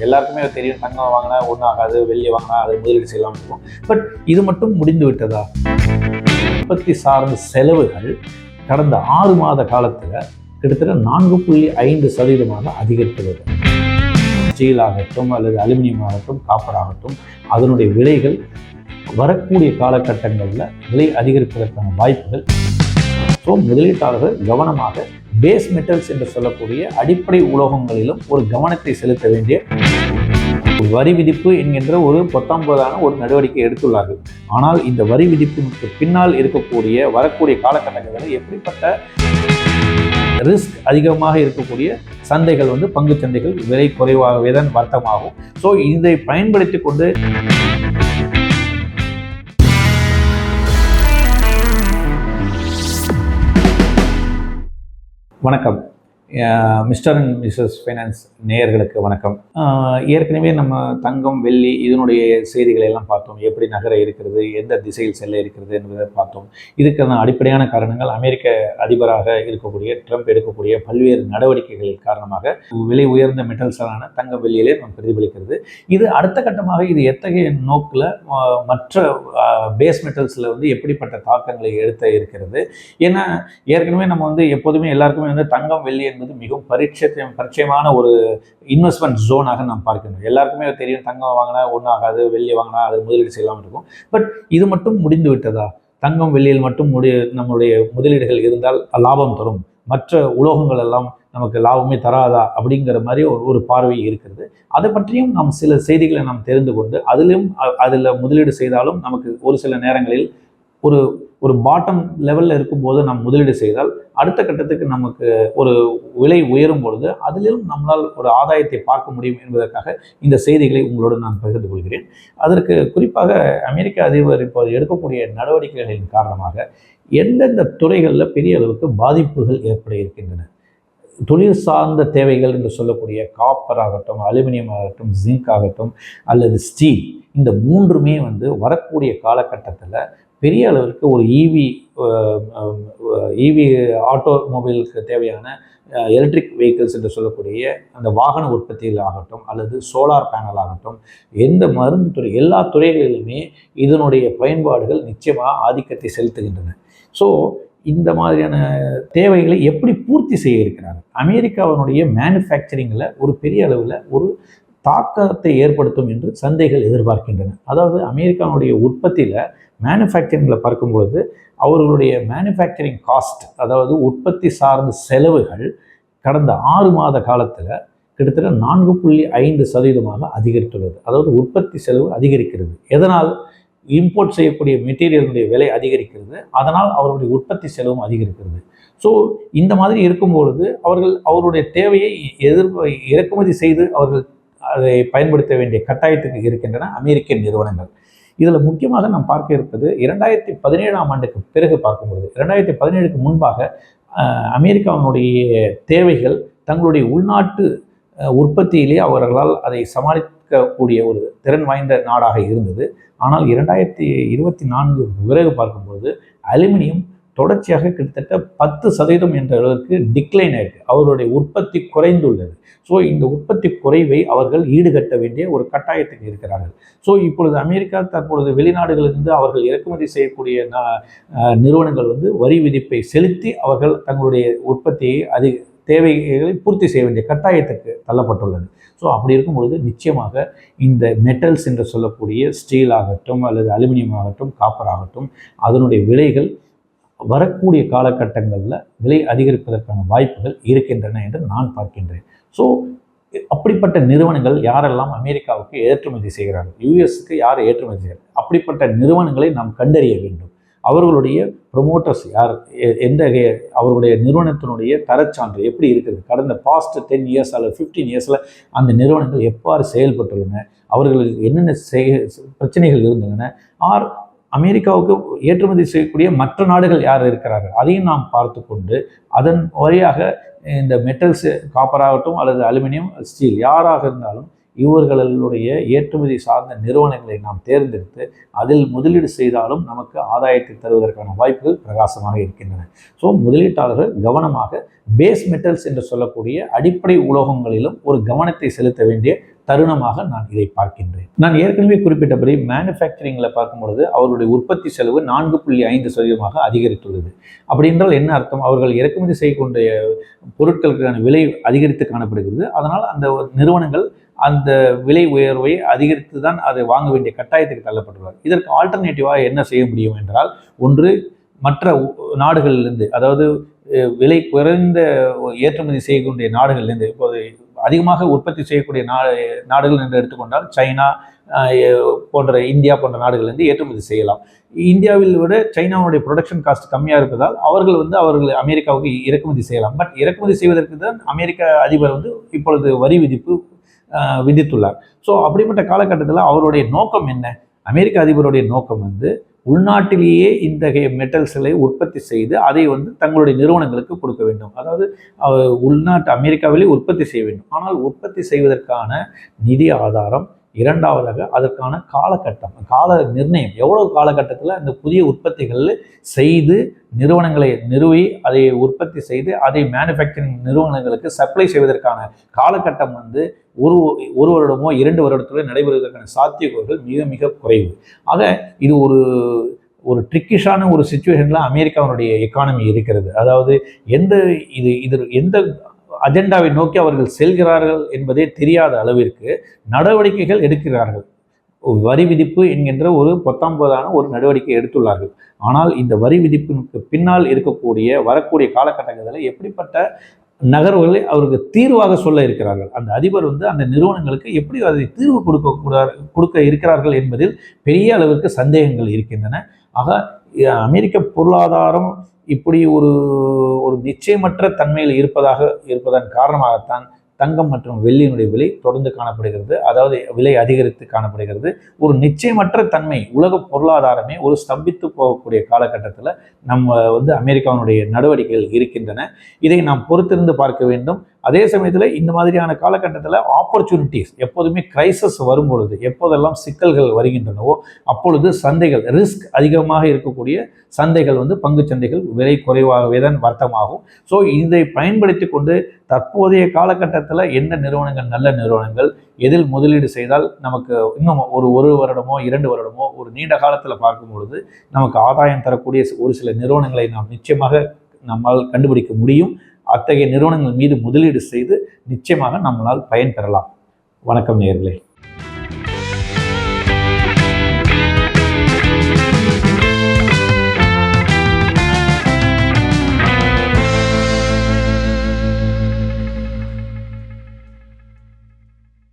எல்லாருக்குமே தெரியும், தங்கம் வாங்கினா ஒன்றும் ஆகாது, வெள்ளி வாங்கினா அது முதலீடு செய்யலாம் இருக்கும். பட் இது மட்டும் முடிந்து விட்டதா? உற்பத்தி சார்ந்த செலவுகள் கடந்த 6 மாத காலத்தில் கிட்டத்தட்ட 4.5% அதிகரித்துள்ளது. ஸ்டீல் ஆகட்டும் அல்லது அலுமினியம் ஆகட்டும், காப்பர் ஆகட்டும், அதனுடைய விலைகள் வரக்கூடிய காலகட்டங்களில் விலை அதிகரிப்பதற்கான வாய்ப்புகள். ஸோ முதலீட்டாளர்கள் கவனமாக பேஸ் மெட்டல்ஸ் என்று சொல்லக்கூடிய அடிப்படை உலோகங்களிலும் ஒரு கவனத்தை செலுத்த வேண்டிய வரி விதிப்பு என்கின்ற ஒரு பொத்தாம்பதான ஒரு நடவடிக்கை எடுத்துள்ளார்கள். ஆனால் இந்த வரி விதிப்புக்கு பின்னால் இருக்கக்கூடிய வரக்கூடிய காலகட்டங்களில் எப்படிப்பட்ட ரிஸ்க் அதிகமாக இருக்கக்கூடிய சந்தைகள் பங்கு சந்தைகள் விலை குறைவாகவே தான் வர்த்தகமாகும். ஸோ இதை பயன்படுத்தி கொண்டு வணக்கம். மிஸ்டர் அண்ட் மிஸ்ஸஸ் ஃபைனான்ஸ் நேயர்களுக்கு வணக்கம். ஏற்கனவே நம்ம தங்கம், வெள்ளி இதனுடைய செய்திகளை எல்லாம் பார்த்தோம். எப்படி நகர இருக்கிறது, எந்த திசையில் செல்ல இருக்கிறது என்பதை பார்த்தோம். இதுக்கான அடிப்படையான காரணங்கள் அமெரிக்க அதிபராக இருக்கக்கூடிய ட்ரம்ப் எடுக்கக்கூடிய பல்வேறு நடவடிக்கைகள் காரணமாக விலை உயர்ந்த மெட்டல்ஸான தங்கம், வெள்ளியிலே நம்ம பிரதிபலிக்கிறது. இது அடுத்த கட்டமாக இது எத்தகைய நோக்கில் மற்ற பேஸ் மெட்டல்ஸில் எப்படிப்பட்ட தாக்கங்களை எடுத்த இருக்கிறது. ஏன்னா ஏற்கனவே நம்ம எப்போதுமே எல்லாருக்குமே தங்கம், வெள்ளி என்பது மிகவும் பரிச்சயமான ஒரு இன்வெஸ்ட்மெண்ட் ஜோனாக நாம் பார்க்கணும். எல்லாருக்குமே தெரியும், தங்கம் வாங்கினா ஒன்றும் ஆகாது, வெள்ளி வாங்கினா அது முதலீடு செய்யலாம் இருக்கும். பட் இது மட்டும் முடிந்து விட்டதா? தங்கம், வெள்ளியில் மட்டும் நம்முடைய முதலீடுகள் இருந்தால் லாபம் தரும், மற்ற உலோகங்கள் எல்லாம் நமக்கு லாபமே தராதா அப்படிங்கிற மாதிரி ஒரு பார்வை இருக்கிறது. அதை பற்றியும் நாம் சில செய்திகளை நாம் தெரிந்து கொண்டு அதில் முதலீடு செய்தாலும் நமக்கு ஒரு சில நேரங்களில் ஒரு பாட்டம் லெவலில் இருக்கும்போது நாம் முதலீடு செய்தால் அடுத்த கட்டத்துக்கு நமக்கு ஒரு விலை உயரும் பொழுது அதிலும் நம்மளால் ஒரு ஆதாயத்தை பார்க்க முடியும் என்பதற்காக இந்த செய்திகளை உங்களோடு நான் பகிர்ந்து கொள்கிறேன். அதற்கு குறிப்பாக அமெரிக்க அதிபர் இப்போது எடுக்கக்கூடிய நடவடிக்கைகளின் காரணமாக எந்தெந்த துறைகளில் பெரிய அளவுக்கு பாதிப்புகள் ஏற்பட இருக்கின்றன. தொழில் சார்ந்த தேவைகள் என்று சொல்லக்கூடிய காப்பர் ஆகட்டும், அலுமினியம் ஆகட்டும், ஜிங்க் ஆகட்டும் அல்லது ஸ்டீல், இந்த மூன்றுமே வரக்கூடிய காலகட்டத்தில் பெரிய அளவிற்கு ஒரு ஈவி ஆட்டோமொபைலுக்கு தேவையான எலக்ட்ரிக் வெஹிக்கிள்ஸ் என்று சொல்லக்கூடிய அந்த வாகன உற்பத்தியில் ஆகட்டும் அல்லது சோலார் பேனல் ஆகட்டும், எந்த மருந்து துறை, எல்லா துறைகளிலுமே இதனுடைய பயன்பாடுகள் நிச்சயமாக ஆதிக்கத்தை செலுத்துகின்றன. ஸோ இந்த மாதிரியான தேவைகளை எப்படி பூர்த்தி செய்ய இருக்கிறாங்க? அமெரிக்காவினுடைய மேனுஃபேக்சரிங்கில் ஒரு பெரிய அளவில் ஒரு தாக்கத்தை ஏற்படுத்தும் என்று சந்தைகள் எதிர்பார்க்கின்றன. அதாவது அமெரிக்காவுடைய உற்பத்தியில் மேனுஃபேக்சரிங்கில் பார்க்கும் பொழுது அவர்களுடைய மேனுஃபேக்சரிங் காஸ்ட், அதாவது உற்பத்தி சார்ந்த செலவுகள் கடந்த 6 மாத காலத்தில் கிட்டத்தட்ட 4.5% அதிகரித்துள்ளது. அதாவது உற்பத்தி செலவு அதிகரிக்கிறது. எதனால்? இம்போர்ட் செய்யக்கூடிய மெட்டீரியலுடைய விலை அதிகரிக்கிறது, அதனால் அவருடைய உற்பத்தி செலவும் அதிகரிக்கிறது. ஸோ இந்த மாதிரி இருக்கும்பொழுது அவருடைய தேவையை இறக்குமதி செய்து அவர்கள் அதை பயன்படுத்த வேண்டிய கட்டாயத்துக்கு இருக்கின்றன அமெரிக்க நிறுவனங்கள். இதில் முக்கியமாக நாம் பார்க்க இருப்பது 2017ஆம் ஆண்டுக்கு பிறகு பார்க்கும்பொழுது, 2017க்கு முன்பாக அமெரிக்காவினுடைய தேவைகள் தங்களுடைய உள்நாட்டு உற்பத்தியிலே அவர்களால் அதை சமாளிக்கக்கூடிய ஒரு திறன் வாய்ந்த நாடாக இருந்தது. ஆனால் 2024 பிறகு பார்க்கும்போது அலுமினியம் தொடர்ச்சியாக கிட்டத்தட்ட 10% என்ற அளவுக்கு டிக்ளைன் ஆயிருக்கு. அவருடைய உற்பத்தி குறைந்துள்ளது. ஸோ இந்த உற்பத்தி குறைவை அவர்கள் ஈடுகட்ட வேண்டிய ஒரு கட்டாயத்துக்கு இருக்கிறார்கள். ஸோ இப்பொழுது அமெரிக்கா தற்பொழுது வெளிநாடுகளிலிருந்து அவர்கள் இறக்குமதி செய்யக்கூடிய நிறுவனங்கள் வரி விதிப்பை செலுத்தி அவர்கள் தங்களுடைய உற்பத்தியை தேவைகளை பூர்த்தி செய்ய வேண்டிய கட்டாயத்துக்கு தள்ளப்பட்டுள்ளது. ஸோ அப்படி இருக்கும்பொழுது நிச்சயமாக இந்த மெட்டல்ஸ் என்று சொல்லக்கூடிய ஸ்டீல் ஆகட்டும் அல்லது அலுமினியம் ஆகட்டும், காப்பர் ஆகட்டும், அதனுடைய விலைகள் வரக்கூடிய காலகட்டங்களில் விலை அதிகரிப்பதற்கான வாய்ப்புகள் இருக்கின்றன என்று நான் பார்க்கின்றேன். ஸோ அப்படிப்பட்ட நிறுவனங்கள் யாரெல்லாம் அமெரிக்காவுக்கு ஏற்றுமதி செய்கிறார்கள், யூஎஸ்க்கு யார் ஏற்றுமதி செய்கிறார்கள், அப்படிப்பட்ட நிறுவனங்களை நாம் கண்டறிய வேண்டும். அவர்களுடைய ப்ரொமோட்டர்ஸ் யார், அவர்களுடைய நிறுவனத்தினுடைய தரச்சான்று எப்படி இருக்கிறது, கடந்த பாஸ்ட் 10 இயர்ஸ் அல்லது 15 இயர்ஸில் அந்த நிறுவனங்கள் எவ்வாறு செயல்பட்டுள்ளன, அவர்களுக்கு என்னென்ன பிரச்சனைகள் இருந்தன, அமெரிக்காவுக்கு ஏற்றுமதி செய்யக்கூடிய மற்ற நாடுகள் யார் இருக்கிறார்கள், அதையும் நாம் பார்த்து கொண்டு அதன் வழியாக இந்த மெட்டல்ஸ், காப்பராகட்டும் அல்லது அலுமினியம், ஸ்டீல் யாராக இருந்தாலும் இவர்களுடைய ஏற்றுமதி சார்ந்த நிறுவனங்களை நாம் தேர்ந்தெடுத்து அதில் முதலீடு செய்தாலும் நமக்கு ஆதாயத்தை தருவதற்கான வாய்ப்புகள் பிரகாசமாக இருக்கின்றன. ஸோ முதலீட்டாளர்கள் கவனமாக பேஸ் மெட்டல்ஸ் என்று சொல்லக்கூடிய அடிப்படை உலோகங்களிலும் ஒரு கவனத்தை செலுத்த வேண்டிய தருணமாக நான் இதை பார்க்கின்றேன். நான் ஏற்கனவே குறிப்பிட்டபடி மேனுஃபேக்சரிங்கில் பார்க்கும்பொழுது அவருடைய உற்பத்தி செலவு 4.5% அதிகரித்துள்ளது. அப்படி என்றால் என்ன அர்த்தம்? அவர்கள் இறக்குமதி செய்யக்கூடிய பொருட்களுக்கான விலை அதிகரித்து காணப்படுகிறது. அதனால் அந்த நிறுவனங்கள் அந்த விலை உயர்வை அதிகரித்து தான் அதை வாங்க வேண்டிய கட்டாயத்துக்கு தள்ளப்பட்டுள்ளார். இதற்கு ஆல்டர்னேட்டிவாக என்ன செய்ய முடியும் என்றால், ஒன்று மற்ற நாடுகளிலிருந்து, அதாவது விலை குறைந்த ஏற்றுமதி செய்யக்கூடிய நாடுகளிலிருந்து, இப்போது அதிகமாக உற்பத்தி செய்யக்கூடிய நாடுகள் என்று எடுத்துக்கொண்டால் சைனா போன்ற இந்தியா போன்ற நாடுகளிலிருந்து ஏற்றுமதி செய்யலாம். இந்தியாவில் விட சைனாவுடைய ப்ரொடக்ஷன் காஸ்ட் கம்மியாக இருப்பதால் அவர்கள் அமெரிக்காவுக்கு இறக்குமதி செய்யலாம். பட் இறக்குமதி செய்வதற்கு தான் அமெரிக்க அதிபர் இப்பொழுது வரி விதித்துள்ளார். ஸோ அப்படிப்பட்ட காலகட்டத்தில் அவருடைய நோக்கம் என்ன? அமெரிக்க அதிபருடைய நோக்கம் உள்நாட்டிலேயே இத்தகைய மெட்டல்ஸ்களை உற்பத்தி செய்து அதை தங்களுடைய நிறுவனங்களுக்கு கொடுக்க வேண்டும். அதாவது உள்நாட்டு அமெரிக்காவிலே உற்பத்தி செய்ய வேண்டும். ஆனால் உற்பத்தி செய்வதற்கான நிதி ஆதாரம், இரண்டாவதாக அதற்கான காலகட்டம், கால நிர்ணயம், எவ்வளவு காலகட்டத்தில் அந்த புதிய உற்பத்திகள் செய்து நிறுவனங்களை நிறுவி அதை உற்பத்தி செய்து அதை மேனுஃபேக்சரிங் நிறுவனங்களுக்கு சப்ளை செய்வதற்கான காலகட்டம் ஒரு வருடமோ 2 வருடத்திலே நடைபெறுவதற்கான சாத்தியக்கூறுகள் மிக மிக குறைவு. ஆக இது ஒரு ட்ரிக்கிஷான ஒரு சிச்சுவேஷனில் அமெரிக்காவுடைய எக்கானமி இருக்கிறது. அதாவது எந்த அஜெண்டாவை நோக்கி அவர்கள் செல்கிறார்கள் என்பதே தெரியாத அளவிற்கு நடவடிக்கைகள் எடுக்கிறார்கள். வரி விதிப்பு என்கின்ற ஒரு 19ஆன ஒரு நடவடிக்கை எடுத்துள்ளார்கள். ஆனால் இந்த வரி விதிப்புக்கு பின்னால் வரக்கூடிய காலகட்டங்களில் எப்படிப்பட்ட நகர்வுகளை அவருக்கு தீர்வாக சொல்ல இருக்கிறார்கள், அந்த அதிபர் அந்த நிறுவனங்களுக்கு எப்படி அதை தீர்வு கொடுக்க இருக்கிறார்கள் என்பதில் பெரிய அளவிற்கு சந்தேகங்கள் இருக்கின்றன. ஆக அமெரிக்க பொருளாதாரம் இப்படி ஒரு நிச்சயமற்ற தன்மையில் இருப்பதன் காரணமாகத்தான் தங்கம் மற்றும் வெள்ளியினுடைய விலை தொடர்ந்து காணப்படுகிறது. அதாவது விலை அதிகரித்து காணப்படுகிறது. ஒரு நிச்சயமற்ற தன்மை, உலக பொருளாதாரமே ஒரு ஸ்தம்பித்து போகக்கூடிய காலகட்டத்தில் நம்ம அமெரிக்காவினுடைய நடவடிக்கைகள் இருக்கின்றன. இதை நாம் பொறுத்திருந்து பார்க்க வேண்டும். அதே சமயத்தில் இந்த மாதிரியான காலகட்டத்தில் ஆப்பர்ச்சுனிட்டிஸ், எப்போதுமே கிரைசஸ் வரும்பொழுது, எப்போதெல்லாம் சிக்கல்கள் வருகின்றனவோ அப்பொழுது சந்தைகள், ரிஸ்க் அதிகமாக இருக்கக்கூடிய சந்தைகள் பங்கு சந்தைகள் விலை குறைவாகவே தான் வர்த்தகமாகும். ஸோ இதை பயன்படுத்தி கொண்டு தற்போதைய காலகட்டத்தில் எந்த நிறுவனங்கள் நல்ல நிறுவனங்கள், எதில் முதலீடு செய்தால் நமக்கு இன்னும் ஒரு வருடமோ 2 வருடமோ ஒரு நீண்ட காலத்தில் பார்க்கும் பொழுது நமக்கு ஆதாயம் தரக்கூடிய ஒரு சில நிறுவனங்களை நாம் நிச்சயமாக நம்மால் கண்டுபிடிக்க முடியும். அத்தகைய நிறுவனங்கள் மீது முதலீடு செய்து நிச்சயமாக நம்மளால் பயன் பெறலாம். வணக்கம் நேயர்களே.